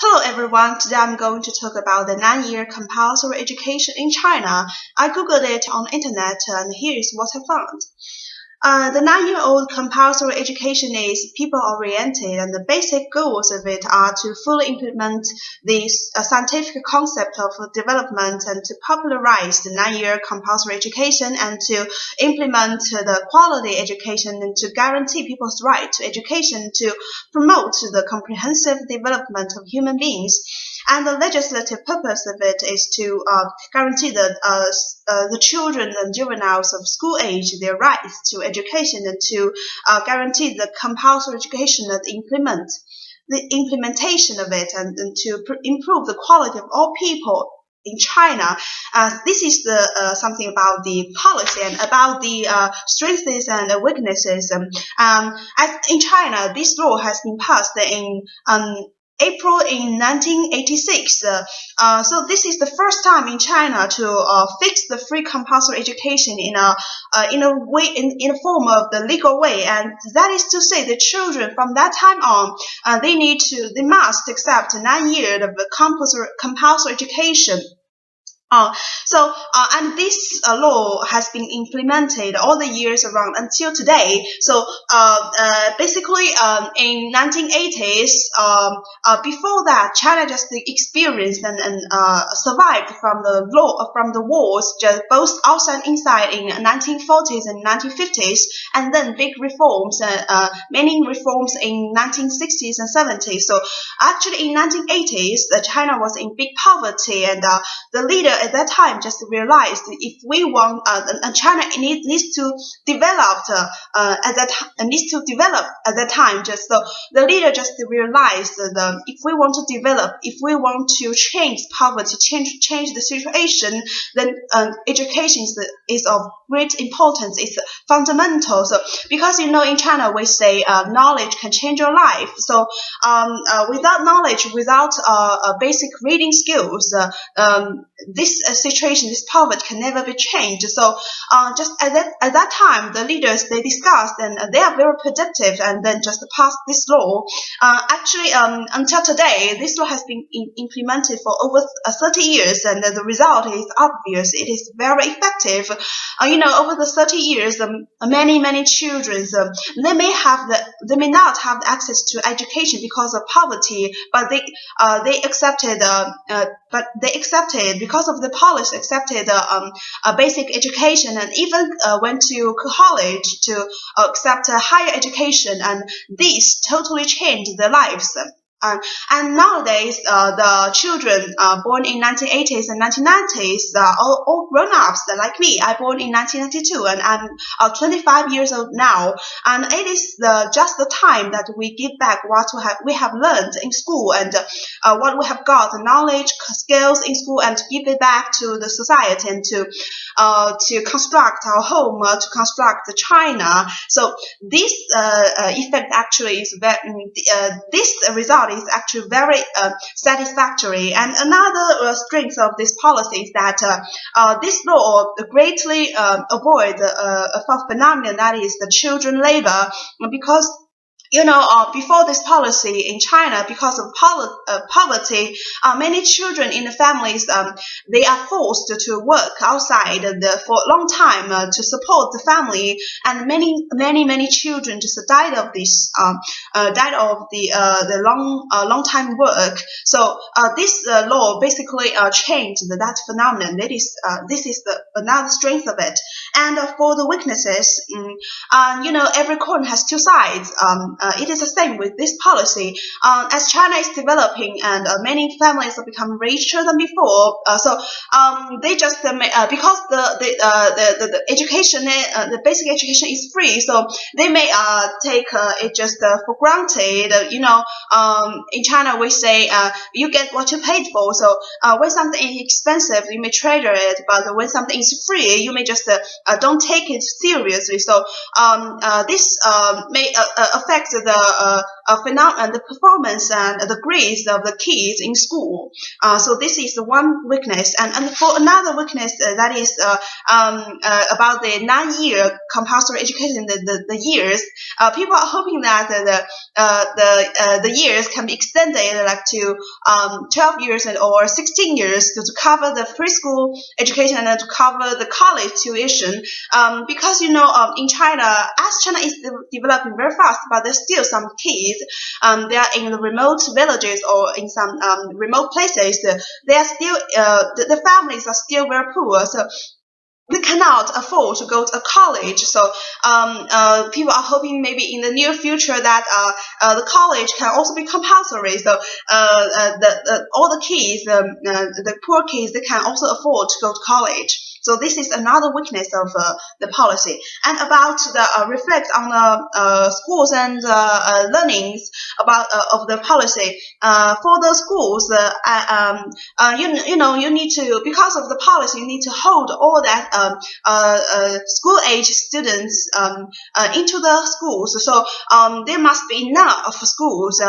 Hello everyone, today I'm going to talk about the 9-year compulsory education in China. I googled it on the internet and here is what I found. The 9-year-old compulsory education is people-oriented, and the basic goals of it are to fully implement the scientific concept of development and to popularize the 9-year compulsory education and to implement the quality education and to guarantee people's right to education, to promote the comprehensive development of human beings. And the legislative purpose of it is to guarantee the children and juveniles of school age their rights to education and to guarantee the compulsory education and the implementation of it and to improve the quality of all people in China. This is something about the policy and about the strengths and weaknesses. In China, this law has been passed in April in 1986. So this is the first time in China to fix the free compulsory education in a form of the legal way, and that is to say, the children from that time on, they must accept 9 years of compulsory education. And this law has been implemented all the years around until today. So basically, in 1980s, before that, China just experienced and survived from the wars, just both outside and inside, in 1940s and 1950s, and then big reforms, many reforms in 1960s and 70s. So actually, in 1980s, China was in big poverty, and the leader at that time just realized if we want, and China needs to develop at that time. Just so the leader just realized that if we want to develop, if we want to change poverty, change the situation, then education is of great importance. It's fundamental. So because in China we say knowledge can change your life. So without knowledge, without basic reading skills, this situation, this poverty can never be changed. So just at that time, the leaders, they discussed and they are very productive and then just passed this law. Actually, until today, this law has been implemented for over 30 years, and the result is obvious. It is very effective. Over the 30 years, many children, they may not have the access to education because of poverty, but they accepted because of the policy, accepted a basic education, and even went to college to accept a higher education, and this totally changed their lives. And nowadays, the children born in 1980s and 1990s are all grown-ups like me. I born in 1992, and I'm 25 years old now. And it is just the time that we give back what we have learned in school and what we have got, the knowledge, skills in school, and to give it back to the society and to construct our home, to construct China. So this effect actually is this result is actually very satisfactory. And another strength of this policy is that this law greatly avoid a phenomenon that is the children labor, because before this policy in China, because of poverty, many children in the families, they are forced to work outside for a long time to support the family, and many children just died of this, the long time work. So this law basically changed that phenomenon. This is another strength of it. And for the weaknesses, every coin has two sides. It is the same with this policy. As China is developing and many families have become richer than before, so they just because the education, the basic education is free, so they may take it just for granted. In China we say you get what you paid for. So when something is expensive, you may treasure it, but when something is free, you may just don't take it seriously. So this may affect the performance and the grades of the kids in school. So this is one weakness, and for another weakness that is about the 9-year compulsory education, the years. People are hoping that the years can be extended like to 12 years or 16 years to cover the preschool education and to cover the college tuition. Because in China, as China is developing very fast, but there's still some kids. They are in the remote villages or in some remote places. They are still the families are still very poor. So we cannot afford to go to a college. So people are hoping maybe in the near future that the college can also be compulsory. So all the kids, the poor kids, they can also afford to go to college. So this is another weakness of the policy. And about the reflect on the schools and learnings about of the policy. For the schools, you need to, because of the policy, you need to hold all that school age students into the schools. So there must be enough schools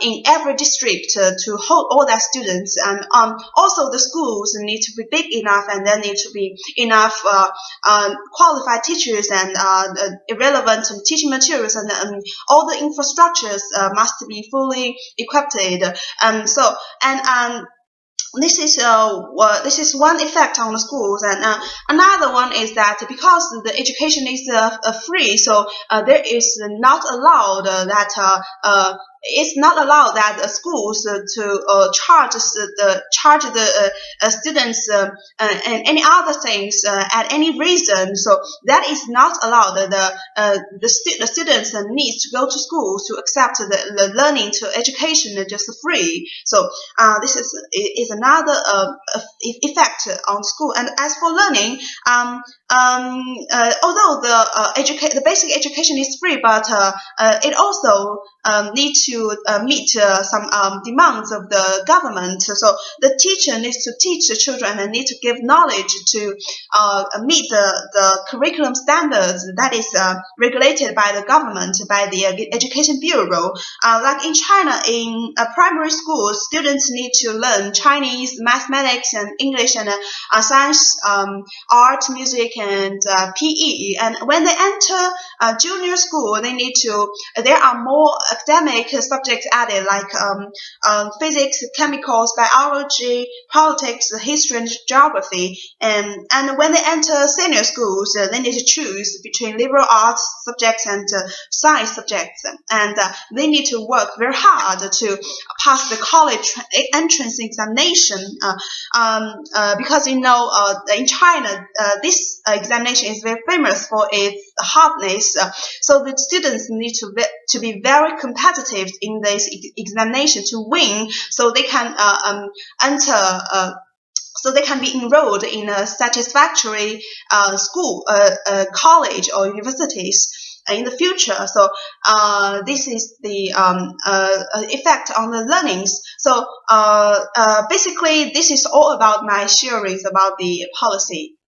in every district to hold all that students, and also the schools need to be big enough, and there need to be enough qualified teachers and irrelevant teaching materials, and all the infrastructures must be fully equipped. And so and this is one effect on the schools, and another one is that because the education is free, so there is not allowed it's not allowed that schools to charge the students and any other things at any reason. So that is not allowed. The students needs to go to school to accept the learning to education just free. So this is another effect on school. And as for learning, although the basic education is free, but it also needs to meet some demands of the government. So the teacher needs to teach the children and need to give knowledge to meet the curriculum standards that is regulated by the government, by the Education Bureau. Like in China, in primary school, students need to learn Chinese, mathematics, and English, and science, art, music, and PE. And when they enter junior school, there are more academic subjects added, like physics, chemicals, biology, politics, history, and geography. And when they enter senior schools, they need to choose between liberal arts subjects and science subjects, and they need to work very hard to pass the college entrance examination. Because in China, this examination is very famous for its hardness. So the students need to be very competitive in this examination to win, so they can enter. So they can be enrolled in a satisfactory school, college, or universities in the future. So this is the effect on the learnings. So basically, this is all about my theories about the policy.